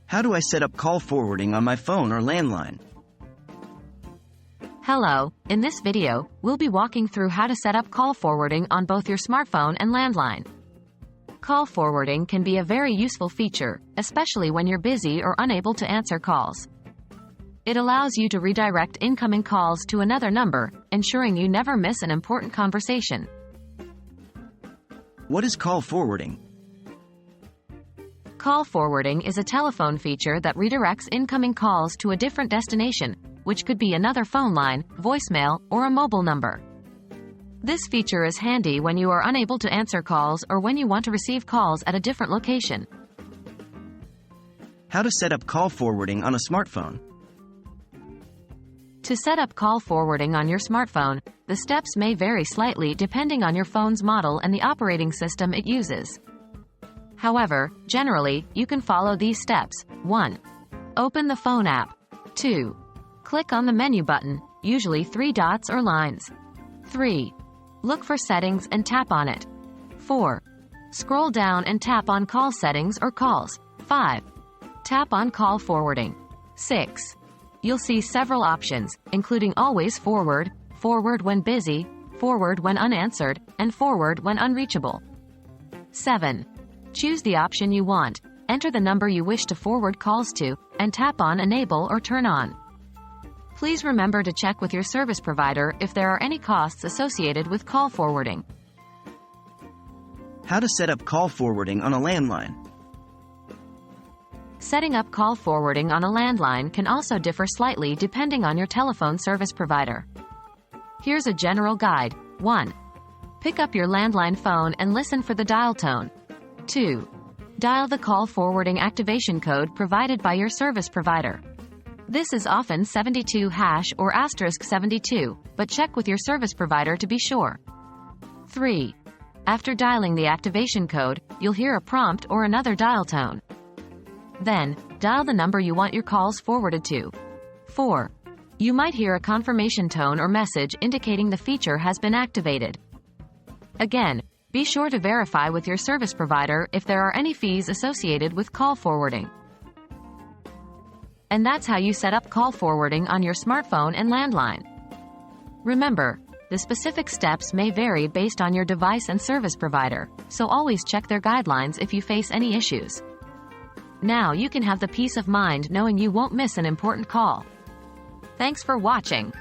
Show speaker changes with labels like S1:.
S1: How do I set up call forwarding on my phone or landline?
S2: Hello, in this video, we'll be walking through how to set up call forwarding on both your smartphone and landline. Call forwarding can be a very useful feature, especially when you're busy or unable to answer calls. It allows you to redirect incoming calls to another number, ensuring you never miss an important conversation.
S1: What is call forwarding?
S2: Call forwarding is a telephone feature that redirects incoming calls to a different destination, which could be another phone line, voicemail, or a mobile number. This feature is handy when you are unable to answer calls or when you want to receive calls at a different location.
S1: How to set up call forwarding on a smartphone?
S2: To set up call forwarding on your smartphone, the steps may vary slightly depending on your phone's model and the operating system it uses. However, generally, you can follow these steps. 1. Open the phone app. 2. Click on the menu button, usually 3 dots or lines. 3. Look for settings and tap on it. 4. Scroll down and tap on call settings or calls. 5. Tap on call forwarding. 6. You'll see several options, including always forward, forward when busy, forward when unanswered, and forward when unreachable. 7. Choose the option you want, enter the number you wish to forward calls to, and tap on Enable or Turn On. Please remember to check with your service provider if there are any costs associated with call forwarding.
S1: How to set up call forwarding on a landline?
S2: Setting up call forwarding on a landline can also differ slightly depending on your telephone service provider. Here's a general guide. 1. Pick up your landline phone and listen for the dial tone. 2. Dial the call forwarding activation code provided by your service provider. This is often 72# or *72, but check with your service provider to be sure. 3. After dialing the activation code, you'll hear a prompt or another dial tone. Then, dial the number you want your calls forwarded to. 4. You might hear a confirmation tone or message indicating the feature has been activated. Again, be sure to verify with your service provider if there are any fees associated with call forwarding. And that's how you set up call forwarding on your smartphone and landline. Remember, the specific steps may vary based on your device and service provider, so always check their guidelines if you face any issues. Now you can have the peace of mind knowing you won't miss an important call. Thanks for watching.